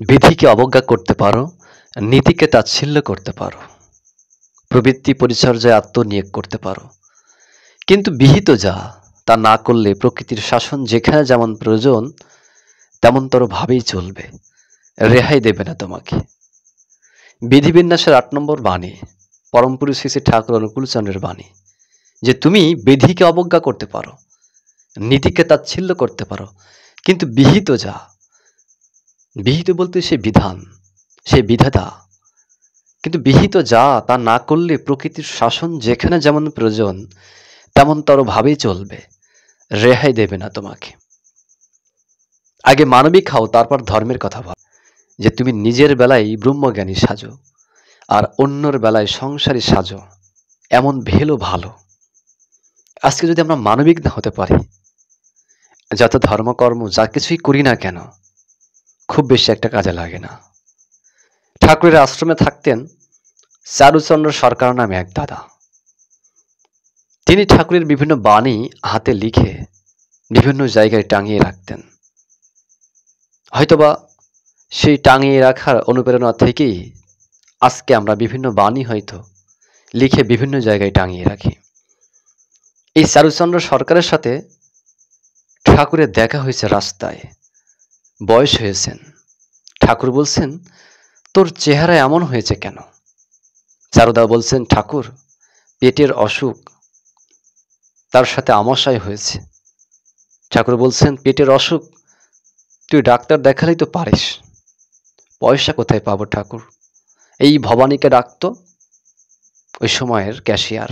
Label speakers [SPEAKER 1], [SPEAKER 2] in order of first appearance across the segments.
[SPEAKER 1] বিধিকে অবজ্ঞা করতে পারো, নীতিকে তাচ্ছিল্য করতে পারো, প্রবৃত্তি পরিচর্যায় আত্মনিয়োগ করতে পারো, কিন্তু বিহিত যা তা না করলে প্রকৃতির শাসন যেখানে যেমন প্রয়োজন তেমনতর ভাবেই চলবে, রেহাই দেবে না তোমাকে। বিধিবিন্যাসের ৮ নম্বর বাণী, পরমপুরুষ শ্রী শ্রী ঠাকুর অনুকূলচন্দ্রের বাণী, যে তুমি বিধিকে অবজ্ঞা করতে পারো, নীতিকে তাচ্ছিল্য করতে পারো, কিন্তু বিহিত যা, বিহিত বলতে সে বিধান, সে বিধাতা, কিন্তু বিহিত যা তা না করলে প্রকৃতির শাসন যেখানে যেমন প্রয়োজন তেমনতর ভাবেই চলবে, রেহাই দেবে না তোমাকে। আগে মানবিক হও, তারপর ধর্মের কথা ভাব। যে তুমি নিজের বেলায় ব্রহ্মজ্ঞানী সাজো আর অন্যর বেলায় সংসারী সাজো, এমন ভেলো ভালো। আজকে যদি আমরা মানবিক না হতে পারি, যত ধর্মকর্ম যা কিছুই করি না কেন খুব বেশি একটা কাজে লাগে না। ঠাকুরের আশ্রমে থাকতেন চারুচন্দ্র সরকার নামে এক দাদা। তিনি ঠাকুরের বিভিন্ন বাণী হাতে লিখে বিভিন্ন জায়গায় টাঙিয়ে রাখতেন। হয়তোবা সেই টাঙিয়ে রাখার অনুপ্রেরণা থেকেই আজকে আমরা বিভিন্ন বাণী হয়তো লিখে বিভিন্ন জায়গায় টাঙিয়ে রাখি। এই চারুচন্দ্র সরকারের সাথে ঠাকুরের দেখা হয়েছে রাস্তায়। বয়স হয়েছেন, ঠাকুর বলছেন, তোর চেহারা এমন হয়েছে কেন? চারুদা বলছেন, ঠাকুর পেটের অসুখ, তার সাথে আমাশয় হয়েছে। ঠাকুর বলছেন, পেটের অসুখ, তুই ডাক্তার দেখালেই তো পারিস। পয়সা কোথায় পাবো ঠাকুর? এই ভবানীকে ডাকতো, ওই সময়ের ক্যাশিয়ার,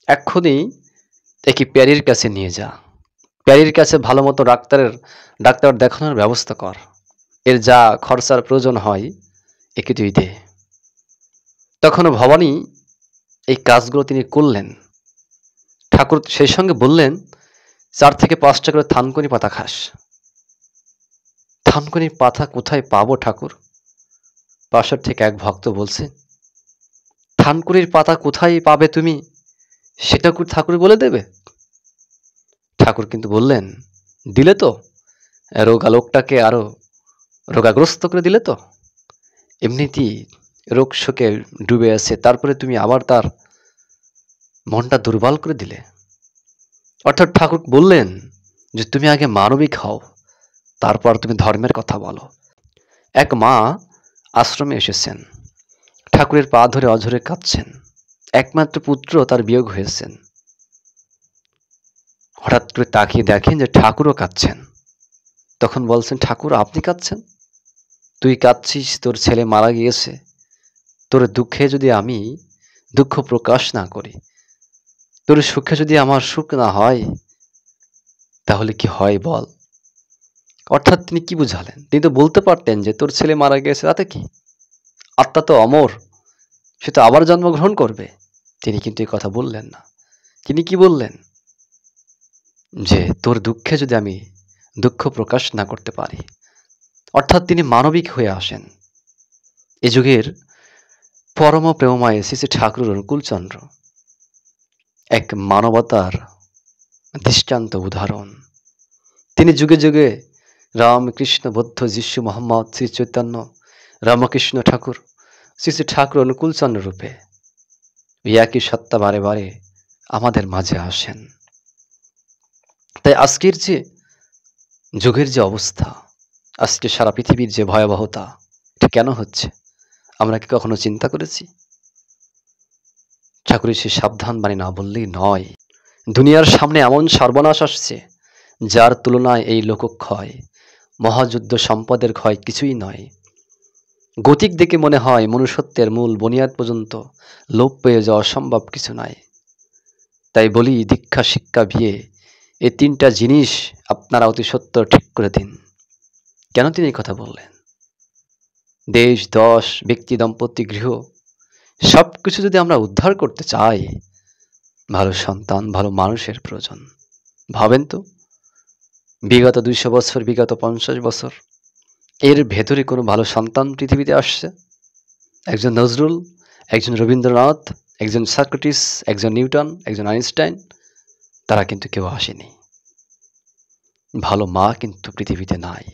[SPEAKER 1] এক্ষুনি একে প্যারির কাছে নিয়ে যা, প্যারির কাছে ভালো মতো ডাক্তার দেখানোর ব্যবস্থা কর, এর যা খরচার প্রয়োজন হয় একে তুই দে। তখন ভবানী এই কাজগুলো তিনি করলেন। ঠাকুর সেই সঙ্গে বললেন, 4 থেকে 5টা করে থানকুনি পাতা খাস। থানকুনির পাতা কোথায় পাবো ঠাকুর? পাশের থেকে এক ভক্ত বলছে, থানকুনির পাতা কোথায় পাবে তুমি, সেটা ঠাকুর বলে দেবে? ঠাকুর কিন্তু বললেন, দিলে তো রোগা লোকটাকে আরো রোগাগ্রস্ত করে দিলে তো, এমনিতেই রোগ শোকে ডুবে আছে, তারপরে তুমি আবার তার মনটা দুর্বল করে দিলে। অর্থাৎ ঠাকুর বললেন যে তুমি আগে মানবিক হও, তারপর তুমি ধর্মের কথা বলো। এক মা আশ্রমে এসেছেন, ঠাকুরের পা ধরে অঝরে কাঁদছেন। একমাত্র পুত্র তার বিয়োগ হয়েছেন। হঠাৎ করে তাকিয়ে দেখেন যে ঠাকুরও কাঁদছেন। তখন বলছেন, ঠাকুর আপনি কাঁদছেন? তুই কাঁদছিস, তোর ছেলে মারা গিয়েছে, তোর দুঃখে যদি আমি দুঃখ প্রকাশ না করি, তোর সুখে যদি আমার সুখ না হয়, তাহলে কি হয় বল? অর্থাৎ তিনি কি বুঝালেন? তিনি তো বলতে পারতেন যে তোর ছেলে মারা গিয়েছে, তাতে কি, আত্মা তো অমর, সে তো আবার জন্মগ্রহণ করবে। তিনি কিন্তু এই কথা বললেন না। তিনি কি বললেন? যে তোর দুঃখে যদি আমি দুঃখ প্রকাশ না করতে পারি, অর্থাৎ তিনি মানবিক হয়ে আসেন। এ যুগের পরম প্রেমময় শ্রী শ্রী ঠাকুর অনুকূলচন্দ্র এক মানবতার দৃষ্টান্ত উদাহরণ। তিনি যুগে যুগে রামকৃষ্ণ বৌদ্ধ যিশু মোহাম্মদ শ্রী চৈতন্য রামকৃষ্ণ ঠাকুর শ্রী শ্রী ঠাকুর অনুকূলচন্দ্র রূপে একই সত্তা বারে বারে আমাদের মাঝে আসেন। তাই আজকের যে যুগের যে অবস্থা, আজকে সারা পৃথিবীর যে ভয়াবহতা, এটা কেন হচ্ছে আমরা কি কখনো চিন্তা করেছি? ঠাকুরের সে সাবধান বাণী না বললেই নয়। দুনিয়ার সামনে এমন সর্বনাশ আসছে যার তুলনায় এই লোকক্ষয়, মহাযুদ্ধ, সম্পদের ক্ষয় কিছুই নয়। গতিক দেখে মনে হয় মনুষ্যত্বের মূল বুনিয়াদ পর্যন্ত লোপ পেয়ে যাওয়া সম্ভব কিছু নয়। তাই বলি, দীক্ষা, শিক্ষা, বিয়ে, এই 3টা জিনিস আপনারা অতি সত্বর ঠিক করে দিন। কেন তিনি এই কথা বললেন? দেশ, দশ, ব্যক্তি, দম্পতি, গৃহ সবকিছু যদি আমরা উদ্ধার করতে চাই, ভালো সন্তান, ভালো মানুষের প্রয়োজন। ভাবেন তো, বিগত 200 বছর, বিগত 50 বছর, এর ভেতরে কোনো ভালো সন্তান পৃথিবীতে আসছে? একজন নজরুল, একজন রবীন্দ্রনাথ, একজন সক্রেটিস, একজন নিউটন, একজন আইনস্টাইন, তারা কিন্তু কেউ আসেনি। ভালো মা কিন্তু পৃথিবীতে নাই,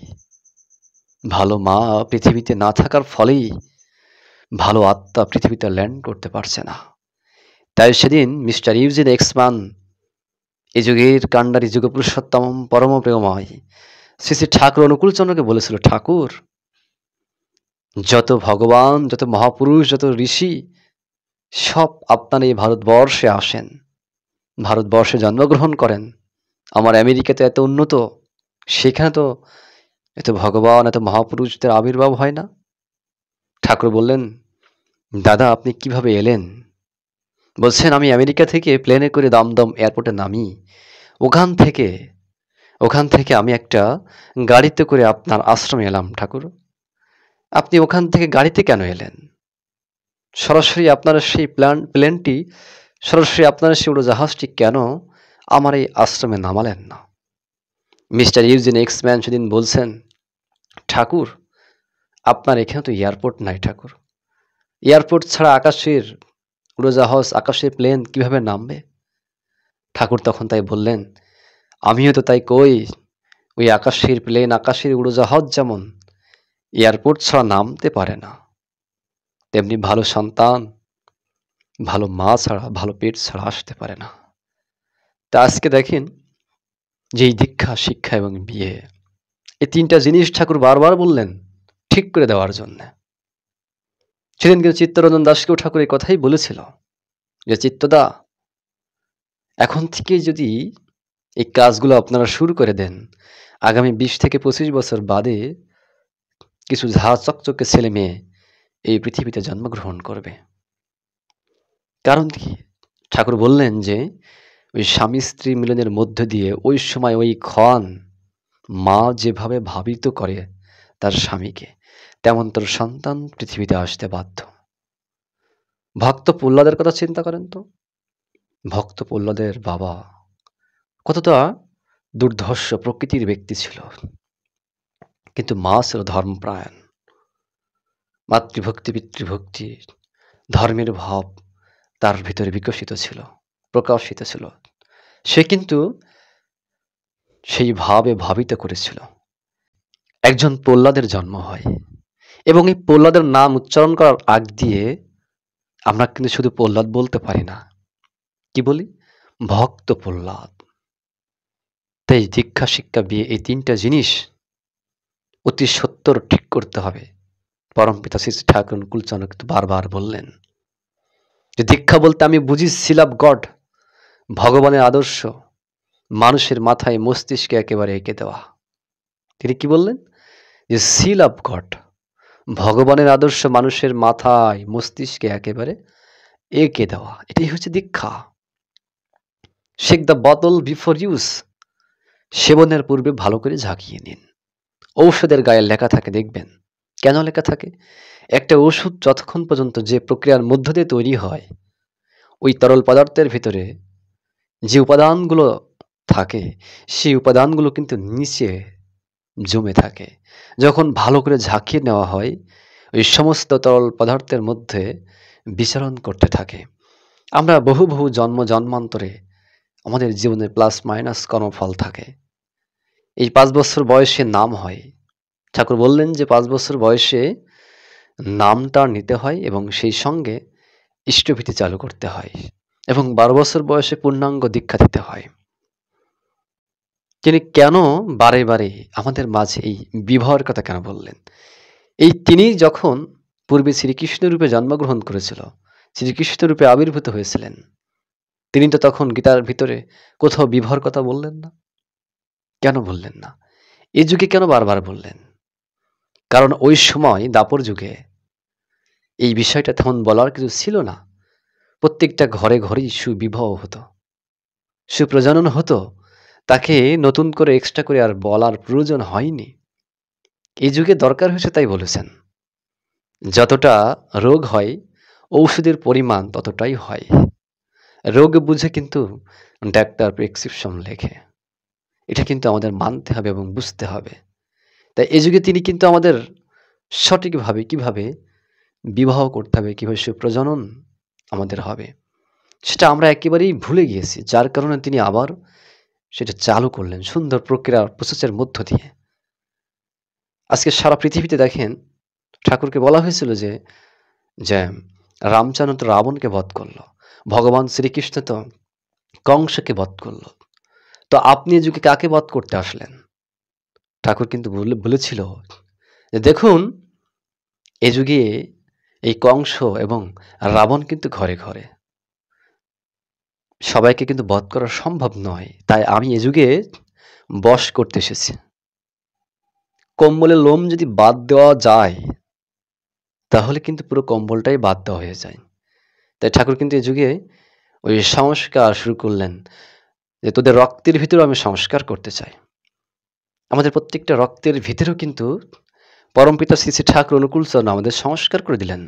[SPEAKER 1] ভালো মা পৃথিবীতে না থাকার ফলেই ভালো আত্মা পৃথিবীতে ল্যান্ড করতে পারছে না। তাই সেদিন মিস্টার ইউজিন এক্সম্যান, এই যুগের কাণ্ডারি যুগপুরুষোত্তম পরম প্রেমময় শ্রী শ্রী ঠাকুর অনুকূলচন্দ্রকে বলেছিল, ঠাকুর, যত ভগবান, যত মহাপুরুষ, যত ঋষি সব আপনার এই ভারতবর্ষে আসেন, ভারতবর্ষে জন্মগ্রহণ করেন। আমার আমেরিকাতে এত উন্নত, সেখানে তো এত ভগবান, এত মহাপুরুষদের আবির্ভাব হয় না। ঠাকুর বললেন, দাদা আপনি কিভাবে এলেন? বলছেন, আমি আমেরিকা থেকে প্লেনে করে দমদম এয়ারপোর্টে নামি, ওখান থেকে আমি একটা গাড়িতে করে আপনার আশ্রমে এলাম। ঠাকুর, আপনি ওখান থেকে গাড়িতে কেন এলেন? সরাসরি আপনার সেই প্লেনটি, সরাসরি আপনার সেই উড়োজাহাজটি কেন আমার এই আশ্রমে নামালেন না? মিস্টার ইউজিন এক্সম্যান সেদিন বলছেন, ঠাকুর, আপনার এখানে তো এয়ারপোর্ট নাই ঠাকুর। এয়ারপোর্ট ছাড়া আকাশের উড়োজাহাজ, আকাশের প্লেন কিভাবে নামবে? ঠাকুর তখন তাই বললেন, আমিও তো তাই কই, ওই আকাশের প্লেন, আকাশের উড়োজাহাজ যেমন এয়ারপোর্ট ছাড়া নামতে পারে না, তেমনি ভালো সন্তান ভালো মা ছাড়া, ভালো পেট ছাড়া আসতে পারে না। তা আজকে দেখেন যে এই দীক্ষা, শিক্ষা এবং বিয়ে, এই তিনটা জিনিস ঠাকুর বারবার বললেন ঠিক করে দেওয়ার জন্য। সেদিন কিন্তু চিত্তরঞ্জন দাসকেও ঠাকুর এই কথাই বলেছিল যে, চিত্তদা, এখন থেকে যদি এই কাজগুলো আপনারা শুরু করে দেন, আগামী 20 থেকে 25 বছর বাদে কিছু ঝাঁ চকচকে ছেলে মেয়ে এই পৃথিবীতে জন্মগ্রহণ করবে। কারণ কি? ঠাকুর বললেন যে ওই স্বামী স্ত্রী মিলনের মধ্য দিয়ে ওই সময় ওই ক্ষণ মা যেভাবে ভাবিত করে তার স্বামীকে, তেমন তোর সন্তান পৃথিবীতে আসতে বাধ্য। ভক্ত প্রহ্লাদের কথা চিন্তা করেন তো। ভক্ত প্রহ্লাদের বাবা কতটা দুর্ধর্ষ প্রকৃতির ব্যক্তি ছিল, কিন্তু মা ছিল ধর্মপ্রায়ণ। মাতৃভক্তি, পিতৃভক্তি, ধর্মের ভাব তার ভিতরে বিকশিত ছিল, প্রকাশিত ছিল। সে কিন্তু সেই ভাবে ভাবিত করেছিল। একজন প্রহ্লাদের জন্ম হয়, এবং এই প্রহ্লাদের নাম উচ্চারণ করার আগ দিয়ে আমরা কিন্তু শুধু প্রহ্লাদ বলতে পারি না, কি বলি? ভক্ত প্রহ্লাদ। তাই দীক্ষা, শিক্ষা, বিয়ে, এই তিনটা জিনিস অতি সত্বর ঠিক করতে হবে। পরমপিতা শ্রী শ্রী ঠাকুর অনুকূলচন্দ্র কিন্তু বারবার বললেন যে, দীক্ষা বলতে আমি বুঝি সিল অফ গড, ভগবানের আদর্শ মানুষের মাথায়, মস্তিষ্কে একেবারে এঁকে দেওয়া। তিনি কি বললেন? যে সিল অফ গড, ভগবানের আদর্শ মানুষের মাথায়, মস্তিষ্কে একেবারে এঁকে দেওয়া, এটাই হচ্ছে দীক্ষা। শেক দ্য বোতল বিফোর ইউজ, সেবনের পূর্বে ভালো করে ঝাঁকিয়ে নিন। ঔষধের গায়ে লেখা থাকে, দেখবেন। কেন লেখা থাকে? একটা ওষুধ যতক্ষণ পর্যন্ত যে প্রক্রিয়ার মধ্য দিয়ে তৈরি হয়, ওই তরল পদার্থের ভিতরে যে উপাদানগুলো থাকে, সেই উপাদানগুলো কিন্তু নিচে জমে থাকে। যখন ভালো করে ঝাঁকিয়ে নেওয়া হয়, ওই সমস্ত তরল পদার্থের মধ্যে বিচরণ করতে থাকে। আমরা বহু বহু জন্মান্তরে আমাদের জীবনে প্লাস মাইনাস কর্মফল থাকে। এই 5 বছর বয়সে নাম হয়। ঠাকুর বললেন যে 5 বছর বয়সে নামটা নিতে হয় এবং সেই সঙ্গে ইষ্টভীতি চালু করতে হয়, এবং 12 বছর বয়সে পূর্ণাঙ্গ দীক্ষা দিতে হয়। তিনি কেন বারে বারে আমাদের মাঝে এই বিবাহের কথা কেন বললেন? এই তিনি যখন পূর্বে শ্রীকৃষ্ণ রূপে জন্মগ্রহণ করেছিল, শ্রীকৃষ্ণ রূপে আবির্ভূত হয়েছিলেন, তিনি তো তখন গীতার ভিতরে কোথাও বিবাহের কথা বললেন না। কেন বললেন না? এই যুগে কেন বারবার বললেন? কারণ ওই সময় দাপর যুগে এই বিষয়টা তেমন বলার কিছু ছিল না। প্রত্যেকটা ঘরে ঘরেই সুবিবাহ হতো, সুপ্রজনন হতো। তাকে নতুন করে এক্সট্রা করে আর বলার প্রয়োজন হয়নি। এই যুগে দরকার হয়েছে তাই বলেছেন। যতটা রোগ হয়, ঔষধের পরিমাণ ততটাই হয়। রোগ বুঝে কিন্তু ডাক্তার প্রেসক্রিপশন লেখে, এটা কিন্তু আমাদের মানতে হবে এবং বুঝতে হবে। তাই এই যুগে তিনি কিন্তু আমাদের সঠিকভাবে কিভাবে বিবাহ করতে হবে, কিভাবে সুপ্রজনন আমাদের হবে, সেটা আমরা একেবারেই ভুলে গিয়েছি। যার কারণে তিনি আবার সেটা চালু করলেন সুন্দর প্রক্রিয়া, প্রসেসের মধ্য দিয়ে। আজকে সারা পৃথিবীতে দেখেন ঠাকুরকে বলা হয়েছিল যে রামচন্দ্র তো রাবণকে বধ করল, ভগবান শ্রীকৃষ্ণ তো কংসকে বধ করল, তো আপনি এ যুগে কাকে বধ করতে আসলেন? ঠাকুর কিন্তু বলেছিল যে দেখুন, এ যুগে এই কংস এবং রাবণ কিন্তু ঘরে ঘরে, সবাইকে কিন্তু বধ করা সম্ভব নয়, তাই আমি এ যুগে বশ করতে এসেছি। কম্বলের লোম যদি বাদ দেওয়া যায় তাহলে কিন্তু পুরো কম্বলটাই বাদ দেওয়া হয়ে যায়। তাই ঠাকুর কিন্তু এ যুগে ওই সংস্কার শুরু করলেন যে তোদের রক্তের ভিতরেও আমি সংস্কার করতে চাই। আমাদের প্রত্যেকটা রক্তের ভিতরেও কিন্তু পরমপিতা শ্রী শ্রী ঠাকুর অনুকূল চরণ আমাদের সংস্কার করে দিলেন।